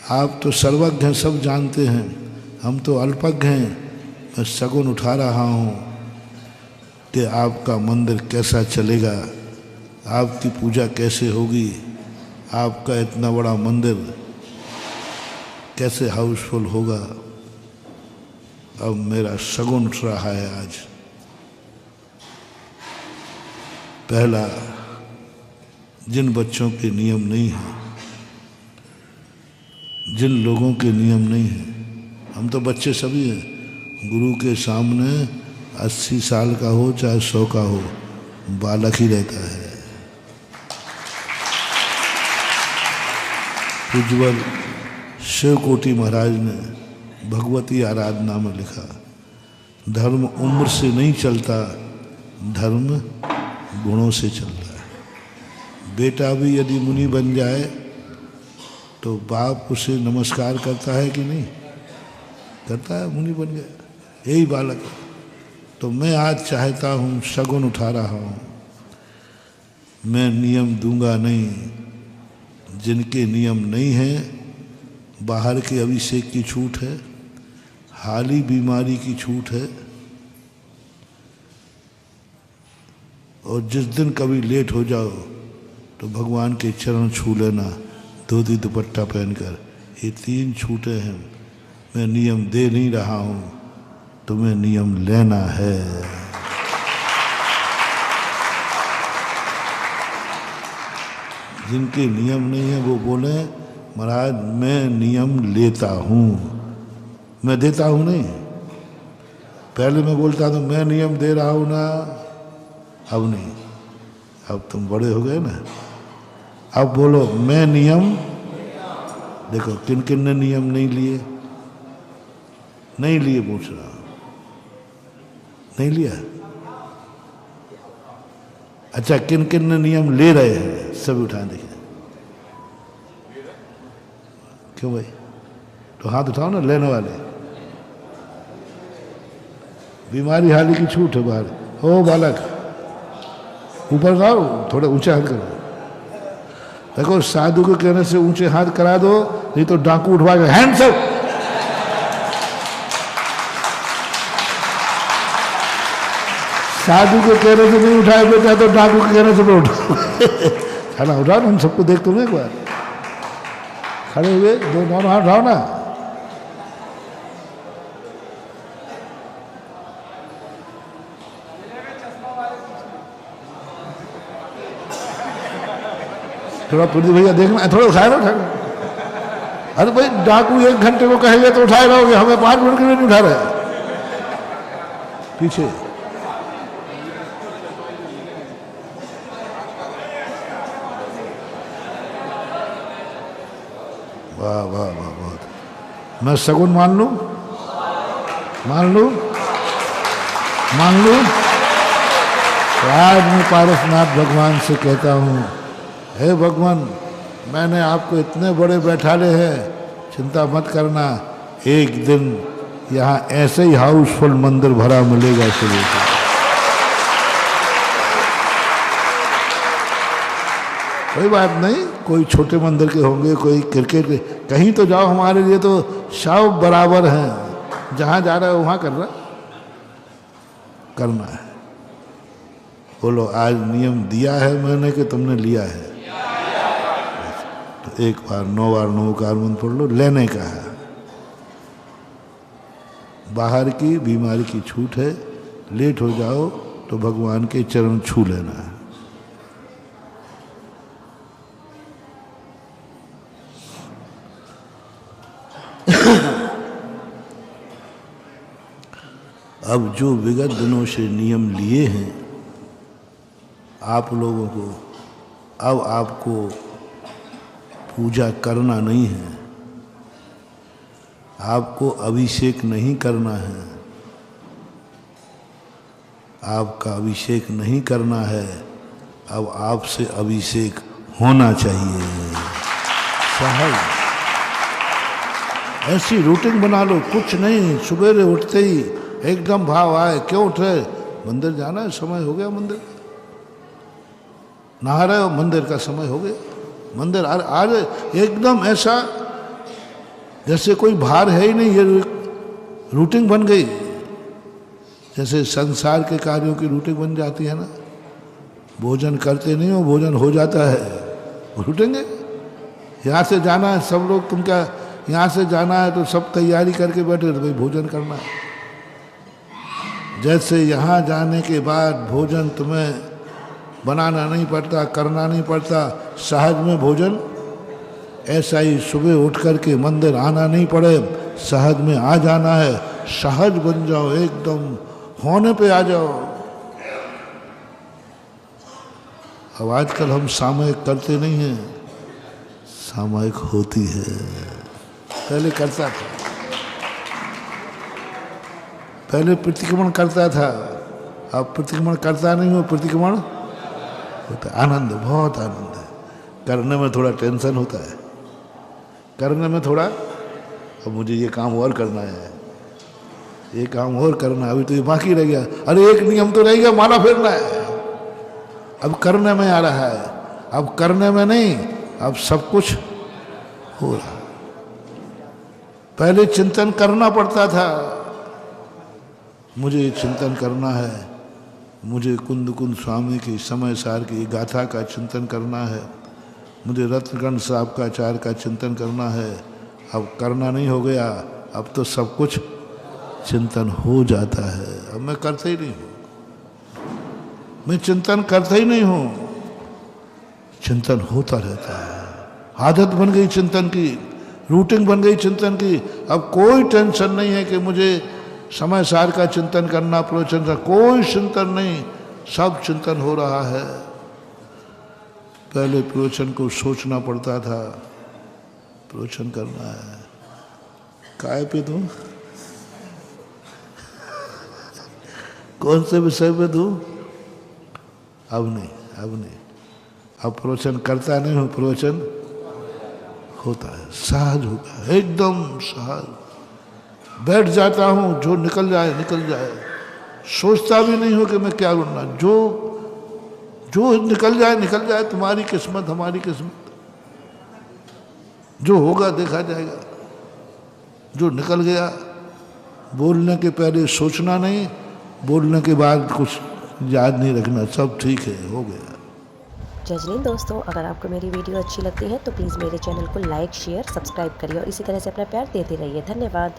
आप तो सर्वज्ञ हैं, सब जानते हैं, हम तो अल्पज्ञ हैं। मैं शगुन उठा रहा हूँ कि आपका मंदिर कैसा चलेगा, आपकी पूजा कैसे होगी, आपका इतना बड़ा मंदिर कैसे हाउसफुल होगा। अब मेरा शगुन उठ रहा है आज। पहला, जिन बच्चों के नियम नहीं हैं, जिन लोगों के नियम नहीं हैं, हम तो बच्चे सभी हैं, गुरु के सामने 80 साल का हो चाहे 100 का हो, बालक ही रहता है। उज्ज्वल शिवकोटि महाराज ने भगवती आराधना में लिखा, धर्म उम्र से नहीं चलता, धर्म गुणों से चलता है। बेटा भी यदि मुनि बन जाए तो बाप उसे नमस्कार करता है कि नहीं करता है, मुनि बन गया, यही बालक है। तो मैं आज चाहता हूँ, शगुन उठा रहा हूँ, मैं नियम दूंगा नहीं। जिनके नियम नहीं हैं, बाहर के अभिषेक की छूट है, हाली बीमारी की छूट है, और जिस दिन कभी लेट हो जाओ तो भगवान के चरण छू लेना धोती दुपट्टा पहनकर। ये 3 छूटें हैं। मैं नियम दे नहीं रहा हूँ, तुम्हें नियम लेना है। जिनके नियम नहीं है वो बोले, महाराज मैं नियम लेता हूँ, मैं देता हूँ नहीं। पहले मैं बोलता था मैं नियम दे रहा हूँ ना, अब नहीं, अब तुम बड़े हो गए ना। अब बोलो मैं नियम। देखो किन किन ने नियम नहीं लिए, नहीं लिए, पूछ रहा नहीं लिया। अच्छा, किन किन ने नियम ले रहे हैं, सब उठाएं देखें। क्यों भाई, तो हाथ उठाओ ना लेने वाले। बीमारी हाली की छूट है बाहर। ओ बालक, ऊपर जाओ, थोड़ा ऊंचे हाथ करो। देखो साधु के कहने से ऊंचे हाथ करा दो, नहीं तो डाकू उठवा के हैंड्स अप। साधु के कहने से नहीं उठाए बेटा, तो डाकू के कहने से मैं उठाओ। खाना उठाओ ना, हम सबको देख तो एक बार खड़े हुए, दोनों हाथ उठाओ ना। थोड़ा प्रदीप भैया देखना, थोड़ा उठाए ना, उठाए। अरे भाई डाकू 1 घंटे को कहेंगे तो उठाए रहोगे, हमें 5 मिनट के लिए नहीं उठा रहे। पीछे वाह वाह वाह, बहुत। मैं शगुन मान लूं, मान लूं, मान लूं। तो आज मैं पारसनाथ भगवान से कहता हूं, हे भगवान, मैंने आपको इतने बड़े बैठाले हैं, चिंता मत करना, एक दिन यहाँ ऐसे ही हाउसफुल मंदिर भरा मिलेगा। चलिए कोई बात नहीं, कोई छोटे मंदिर के होंगे, कोई क्रिकेट के, कहीं तो जाओ, हमारे लिए तो सब बराबर हैं। जहाँ जा रहा है वहाँ करना है। बोलो आज नियम दिया है मैंने कि तुमने लिया है? तो एक बार 9 बार नमोकार मंत्र पढ़ लो, लेने का है। बाहर की बीमारी की छूट है, लेट हो जाओ तो भगवान के चरण छू लेना है। अब जो विगत दिनों से नियम लिए हैं आप लोगों को, अब आपको पूजा करना नहीं है, आपको अभिषेक नहीं करना है, आपका अभिषेक नहीं करना है, अब आपसे अभिषेक होना चाहिए। सहज ऐसी रूटीन बना लो, कुछ नहीं, सुबह उठते ही एकदम भाव आए, क्यों उठ रहे, मंदिर जाना है, समय हो गया, मंदिर नहा रहे हो, मंदिर का समय हो गया, मंदिर आज एकदम ऐसा जैसे कोई भार है ही नहीं, ये रूटीन बन गई। जैसे संसार के कार्यों की रूटीन बन जाती है ना, भोजन करते नहीं हो, भोजन हो जाता है, रूटीन है। यहाँ से जाना है सब लोग, तुम क्या यहाँ से जाना है तो सब तैयारी करके बैठे तो भाई भोजन करना है। जैसे यहाँ जाने के बाद भोजन तुम्हें बनाना नहीं पड़ता, करना नहीं पड़ता, सहज में भोजन, ऐसा ही सुबह उठ करके मंदिर आना नहीं पड़े, सहज में आ जाना है। सहज बन जाओ, एकदम होने पे आ जाओ। अब आजकल हम सामयिक करते नहीं हैं, सामयिक होती है। पहले करता था, पहले प्रतिक्रमण करता था, अब प्रतिक्रमण करता नहीं हो, प्रतिक्रमण होता है। आनंद, बहुत आनंद है। करने में थोड़ा टेंशन होता है, करने में थोड़ा, अब मुझे ये काम और करना है, ये काम और करना, अभी तो ये बाकी रह गया, अरे एक नियम तो रह गया, माला फेरना है। अब करने में आ रहा है, अब करने में नहीं, अब सब कुछ हो रहा। पहले चिंतन करना पड़ता था, मुझे चिंतन करना है, मुझे कुंद कुंद स्वामी की समय सार की गाथा का चिंतन करना है, मुझे रत्नगण साहब का आचार का चिंतन करना है। अब करना नहीं हो गया, अब तो सब कुछ चिंतन हो जाता है। अब मैं करता ही नहीं हूँ, मैं चिंतन करता ही नहीं हूँ, चिंतन होता रहता है। आदत बन गई चिंतन की, रूटीन बन गई चिंतन की। अब कोई टेंशन नहीं है कि मुझे समय सार का चिंतन करना, प्रवचन का कोई चिंतन नहीं, सब चिंतन हो रहा है। पहले प्रवचन को सोचना पड़ता था, प्रवचन करना है, काय पे दूं, कौन से विषय पे दूं, अब नहीं, अब नहीं, अब प्रवचन करता नहीं हूँ, प्रवचन होता है, सहज होता है, एकदम सहज बैठ जाता हूँ, जो निकल जाए निकल जाए, सोचता भी नहीं हो कि मैं क्या करना, जो जो निकल जाए, तुम्हारी किस्मत हमारी किस्मत, जो होगा देखा जाएगा, जो निकल गया। बोलने के पहले सोचना नहीं, बोलने के बाद कुछ याद नहीं रखना, सब ठीक है, हो गया। जजनीन दोस्तों, अगर आपको मेरी वीडियो अच्छी लगती है तो प्लीज़ मेरे चैनल को लाइक, शेयर, सब्सक्राइब करिए और इसी तरह से अपना प्यार देते रहिए। धन्यवाद।